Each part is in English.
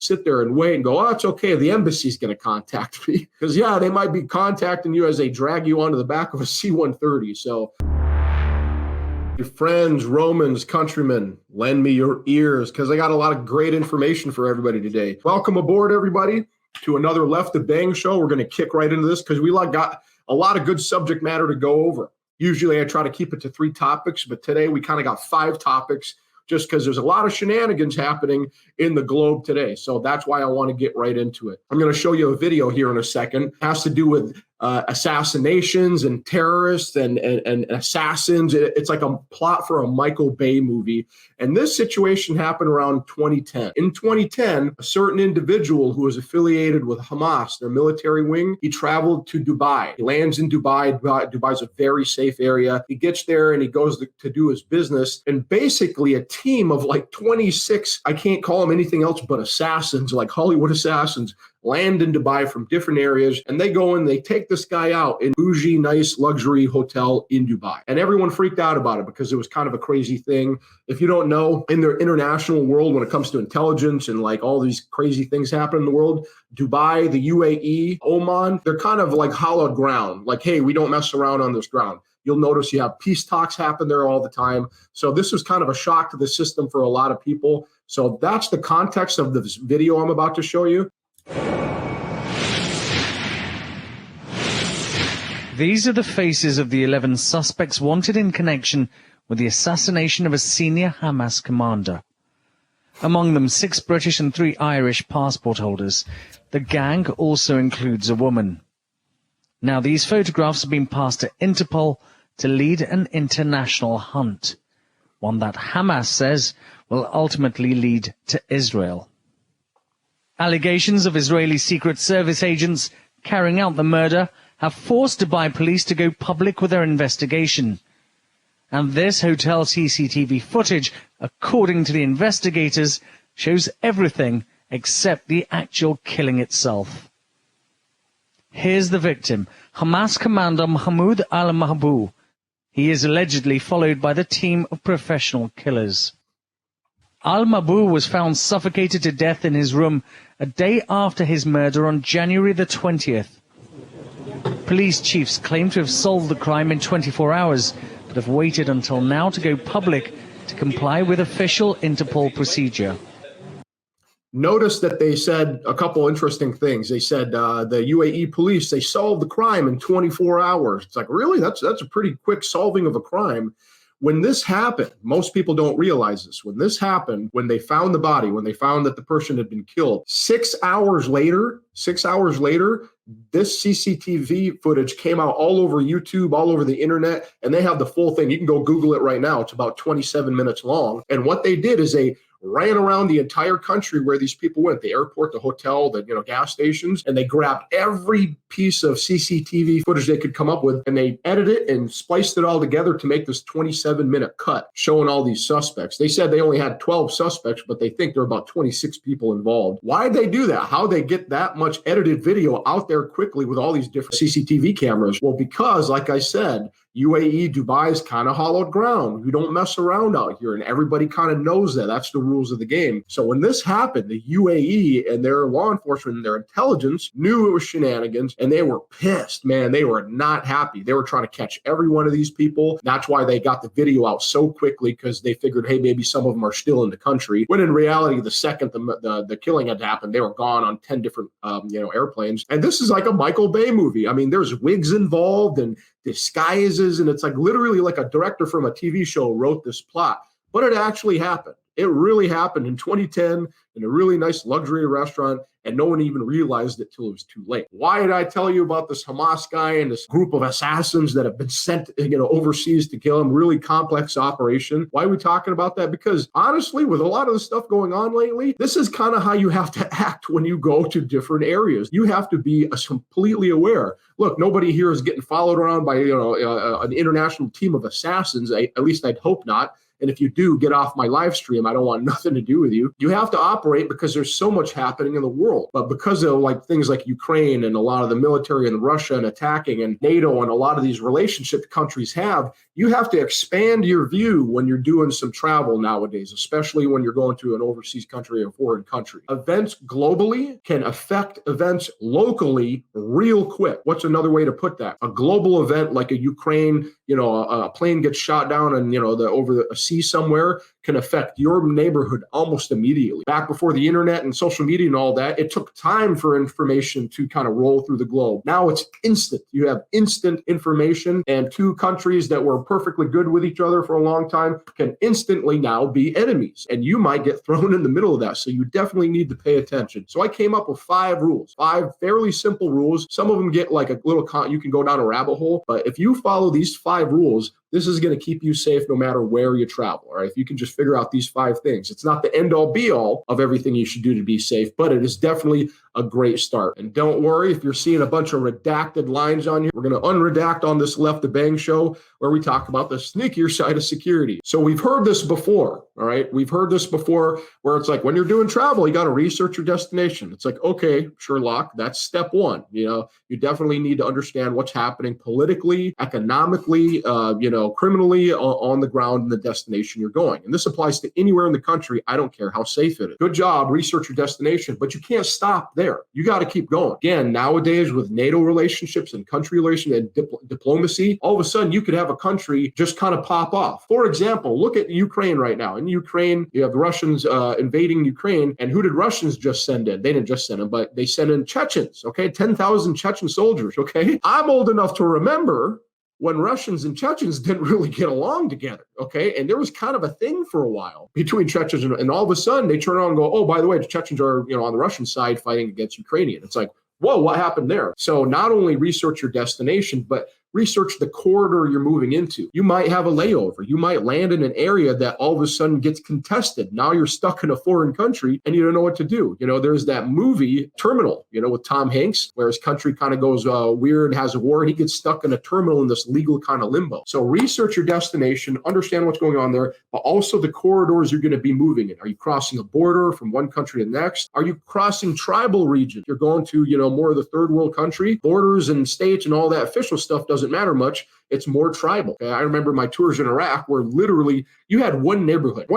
sit there and wait and go, oh, it's okay, the embassy's going to contact me. Because, yeah, they might be contacting you as they drag you onto the back of a C-130. So, your friends, Romans, countrymen, lend me your ears because I got a lot of great information for everybody today. Welcome aboard, everybody, to another Left of Bang show. We're going to kick right into this because we got a lot of good subject matter to go over. Usually I try to keep it to 3 topics, but today we kind of got 5 topics just because there's a lot of shenanigans happening in the globe today. So that's why I want to get right into it. I'm going to show you a video here in a second. It has to do with assassinations and terrorists and assassins. It's like a plot for a Michael Bay movie. And this situation happened around 2010. In 2010, a certain individual who was affiliated with Hamas, their military wing, he traveled to Dubai. He lands in Dubai. Dubai's a very safe area. He gets there and he goes to do his business. And basically a team of like 26, I can't call them anything else but assassins, like Hollywood assassins, land in Dubai from different areas, and they go in, they take this guy out in bougie, nice luxury hotel in Dubai. And everyone freaked out about it because it was kind of a crazy thing. If you don't know, in their international world, when it comes to intelligence and like all these crazy things happen in the world, Dubai, the UAE, Oman, they're kind of like hallowed ground. Like, hey, we don't mess around on this ground. You'll notice you have peace talks happen there all the time. So this was kind of a shock to the system for a lot of people. So that's the context of this video I'm about to show you. These are the faces of the 11 suspects wanted in connection with the assassination of a senior Hamas commander. Among them, 6 British and 3 Irish passport holders. The gang also includes a woman. Now, these photographs have been passed to Interpol to lead an international hunt, one that Hamas says will ultimately lead to Israel. Allegations of Israeli Secret Service agents carrying out the murder have forced Dubai police to go public with their investigation. And this hotel CCTV footage, according to the investigators, shows everything except the actual killing itself. Here's the victim, Hamas commander Mahmoud al-Mahbou. He is allegedly followed by the team of professional killers. Al-Mahbou was found suffocated to death in his room a day after his murder on January the 20th. Police chiefs claim to have solved the crime in 24 hours, but have waited until now to go public to comply with official Interpol procedure. Notice that they said a couple interesting things. They said the UAE police, they solved the crime in 24 hours. It's like, really? That's a pretty quick solving of a crime. When this happened, most people don't realize this. When this happened, when they found the body, when they found that the person had been killed, 6 hours later, this CCTV footage came out all over YouTube, all over the internet, and they have the full thing. You can go Google it right now. It's about 27 minutes long. And what they did is they ran around the entire country where these people went, the airport, the hotel, the gas stations, and they grabbed every piece of CCTV footage they could come up with, and they edited it and spliced it all together to make this 27-minute cut showing all these suspects. They said they only had 12 suspects, but they think there are about 26 people involved. Why'd they do that? How'd they get that much edited video out there quickly with all these different CCTV cameras? Well, because, like I said, UAE, Dubai is kind of hollowed ground. We don't mess around out here, and everybody kind of knows that. That's the rules of the game. So when this happened, the UAE and their law enforcement and their intelligence knew it was shenanigans, and they were pissed, man. They were not happy. They were trying to catch every one of these people. That's why they got the video out so quickly, because they figured, hey, maybe some of them are still in the country. When in reality, the second the killing had happened, they were gone on 10 different airplanes. And this is like a Michael Bay movie. I mean, there's wigs involved and disguises, and it's like literally like a director from a TV show wrote this plot, but it actually happened. It really happened in 2010 in a really nice luxury restaurant, and no one even realized it till it was too late. Why did I tell you about this Hamas guy and this group of assassins that have been sent, overseas to kill him? Really complex operation. Why are we talking about that? Because honestly, with a lot of the stuff going on lately, this is kind of how you have to act when you go to different areas. You have to be completely aware. Look, nobody here is getting followed around by an international team of assassins. At least I'd hope not. And if you do, get off my live stream. I don't want nothing to do with you. You have to operate because there's so much happening in the world. But because of things like Ukraine and a lot of the military and Russia and attacking and NATO and a lot of these relationship countries have, You have to expand your view when you're doing some travel nowadays, especially when you're going to an overseas country or foreign country. Events globally can affect events locally real quick. What's another way to put that? A global event like a Ukraine, a plane gets shot down and, over a sea somewhere can affect your neighborhood almost immediately. Back before the internet and social media and all that, it took time for information to kind of roll through the globe. Now it's instant. You have instant information, and two countries that were perfectly good with each other for a long time can instantly now be enemies, and you might get thrown in the middle of that. So you definitely need to pay attention. So I came up with 5 rules, 5 fairly simple rules. Some of them get like a little, you can go down a rabbit hole, but if you follow these 5 rules, this is going to keep you safe no matter where you travel. All right. If you can just figure out these 5 things, it's not the end all be all of everything you should do to be safe, but it is definitely a great start. And don't worry if you're seeing a bunch of redacted lines on here. We're going to unredact on this Left to Bang show where we talk about the sneakier side of security. So we've heard this before. All right. We've heard this before where it's like when you're doing travel, you got to research your destination. It's like, okay, Sherlock, that's step 1. You definitely need to understand what's happening politically, economically, criminally on the ground in the destination you're going. And this applies to anywhere in the country. I don't care how safe it is. Good job, research your destination, but you can't stop there. You got to keep going. Again, nowadays with NATO relationships and country relations and diplomacy, all of a sudden you could have a country just kind of pop off. For example, look at Ukraine right now. In Ukraine, you have the Russians invading Ukraine. And who did Russians just send in? They didn't just send them, but they sent in Chechens, okay? 10,000 Chechen soldiers, okay? I'm old enough to remember when Russians and Chechens didn't really get along together, okay? And there was kind of a thing for a while between Chechens and all of a sudden they turn around and go, oh, by the way, the Chechens are, on the Russian side fighting against Ukrainian. It's like, whoa, what happened there? So not only research your destination, but research the corridor you're moving into. You might have a layover. You might land in an area that all of a sudden gets contested. Now you're stuck in a foreign country and you don't know what to do. There's that movie Terminal, with Tom Hanks, where his country kind of goes weird, has a war, and he gets stuck in a terminal in this legal kind of limbo. So research your destination, understand what's going on there, but also the corridors you're going to be moving in. Are you crossing a border from one country to the next? Are you crossing tribal regions? You're going to, more of the third world country, borders and states and all that official stuff doesn't matter much. It's more tribal. Okay? I remember my tours in Iraq where literally you had one neighborhood,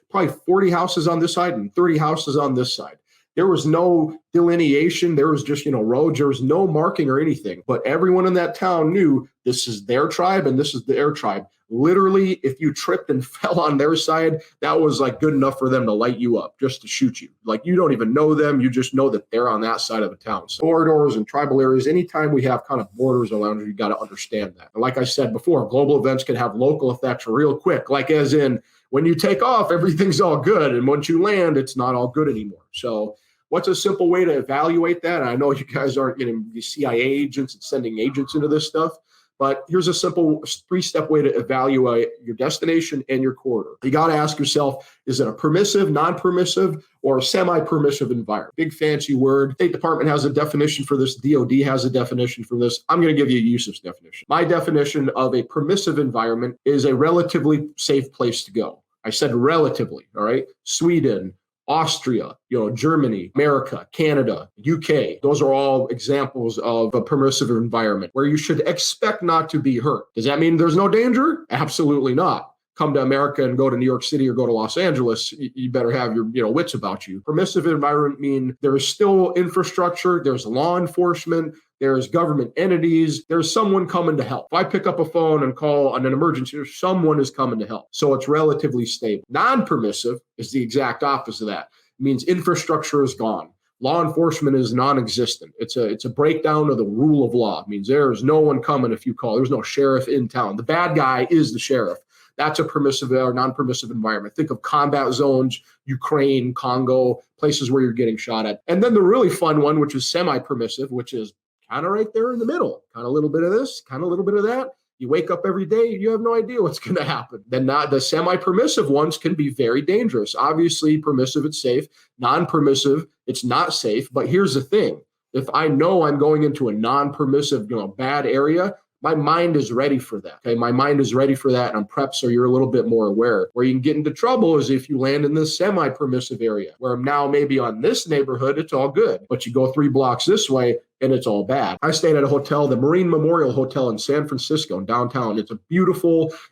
probably 40 houses on this side and 30 houses on this side. There was no delineation. There was just, roads. There was no marking or anything. But everyone in that town knew this is their tribe and this is their tribe. Literally, if you tripped and fell on their side, that was like good enough for them to light you up, just to shoot you. Like you don't even know them. You just know that they're on that side of the town. So corridors and tribal areas, anytime we have kind of borders around you, you got to understand that. And like I said before, global events can have local effects real quick, like as in when you take off, everything's all good. And once you land, it's not all good anymore. So what's a simple way to evaluate that? And I know you guys aren't getting the CIA agents and sending agents into this stuff, but here's a simple 3-step way to evaluate your destination and your corridor. You got to ask yourself, is it a permissive, non-permissive, or a semi-permissive environment? Big fancy word. State Department has a definition for this. DOD has a definition for this. I'm going to give you a Yusuf's definition. My definition of a permissive environment is a relatively safe place to go. I said relatively, all right? Sweden, Austria, Germany, America, Canada, UK. Those are all examples of a permissive environment where you should expect not to be hurt. Does that mean there's no danger? Absolutely not. Come to America and go to New York City or go to Los Angeles, you better have your wits about you. Permissive environment mean there is still infrastructure, there's law enforcement, there's government entities, there's someone coming to help. If I pick up a phone and call on an emergency, someone is coming to help. So it's relatively stable. Non-permissive is the exact opposite of that. It means infrastructure is gone. Law enforcement is non-existent. It's a breakdown of the rule of law. It means there is no one coming if you call. There's no sheriff in town. The bad guy is the sheriff. That's a permissive or non-permissive environment. Think of combat zones, Ukraine, Congo, places where you're getting shot at. And then the really fun one, which is semi-permissive, which is kind of right there in the middle. Kind of a little bit of this, kind of a little bit of that. You wake up every day, you have no idea what's going to happen. Then not the semi-permissive ones can be very dangerous. Obviously, permissive, it's safe. Non-permissive, it's not safe. But here's the thing. If I know I'm going into a non-permissive, bad area, my mind is ready for that. Okay, my mind is ready for that, and I'm prepped, so you're a little bit more aware. Where you can get into trouble is if you land in this semi-permissive area, where now maybe on this neighborhood it's all good, but you go 3 blocks this way, and it's all bad. I stayed at a hotel, the Marine Memorial Hotel in San Francisco, in downtown. It's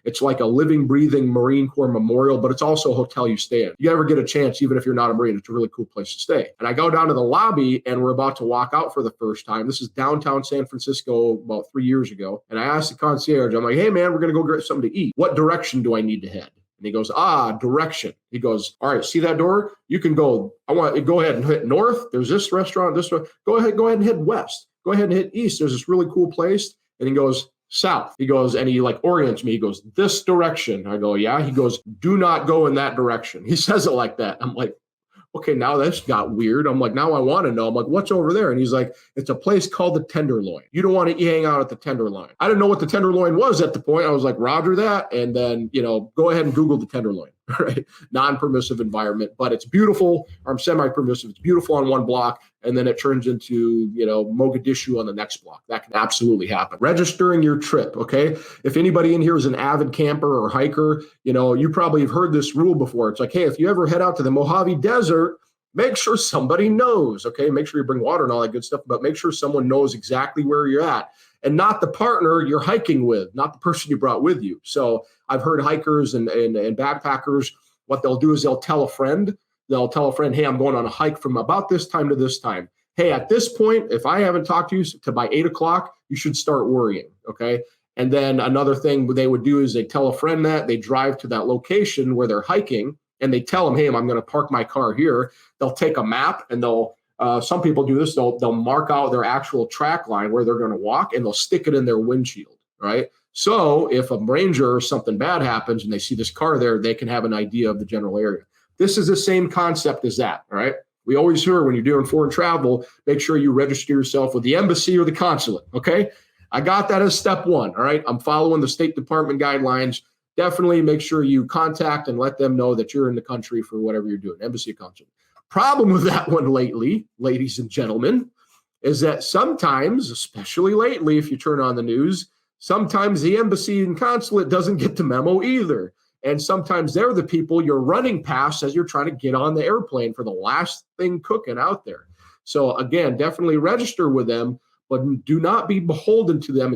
it's like a living, breathing Marine Corps memorial, but it's also a hotel you stay in. You ever get a chance, even if you're not a Marine, it's a really cool place to stay. And I go down to the lobby, and we're about to walk out for the first time. This is downtown San Francisco about 3 years ago. And I asked the concierge, I'm like, hey man, we're going to go get something to eat. What direction do I need to head? And he goes, direction. He goes, all right, see that door? You can go, go ahead and hit north. There's this restaurant, this one. Go ahead and hit west. Go ahead and hit east. There's this really cool place. And he goes, south. He goes, and he like orients me. He goes, this direction. I go, yeah. He goes, do not go in that direction. He says it like that. I'm like, okay, now this got weird. I'm like, now I want to know. I'm like, what's over there? And he's like, it's a place called the Tenderloin. You don't want to hang out at the Tenderloin. I didn't know what the Tenderloin was at the point. I was like, Roger that. And then, go ahead and Google the Tenderloin, right? Non-permissive environment, but it's beautiful, or semi-permissive. It's beautiful on one block. And then it turns into, Mogadishu on the next block. That can absolutely happen. Registering your trip, okay? If anybody in here is an avid camper or hiker, you probably have heard this rule before. It's like, hey, if you ever head out to the Mojave Desert, make sure somebody knows, okay? Make sure you bring water and all that good stuff, but make sure someone knows exactly where you're at, and not the partner you're hiking with, not the person you brought with you. So I've heard hikers and backpackers, what they'll do is they'll tell a friend, hey, I'm going on a hike from about this time to this time. Hey, at this point, if I haven't talked to you to by 8 o'clock, you should start worrying, okay? And then another thing they would do is they tell a friend that, they drive to that location where they're hiking, and they tell them, hey, I'm going to park my car here. They'll take a map, and some people do this, they'll mark out their actual track line where they're going to walk, and they'll stick it in their windshield, right? So if a ranger or something bad happens and they see this car there, they can have an idea of the general area. This is the same concept as that, all right? We always hear when you're doing foreign travel, make sure you register yourself with the embassy or the consulate, okay? I got that as step one, all right? I'm following the State Department guidelines. Definitely make sure you contact and let them know that you're in the country for whatever you're doing, embassy or consulate. Problem with that one lately, ladies and gentlemen, is that sometimes, especially lately, if you turn on the news, sometimes the embassy and consulate doesn't get the memo either. And sometimes they're the people you're running past as you're trying to get on the airplane for the last thing cooking out there. So again, definitely register with them, but do not be beholden to them and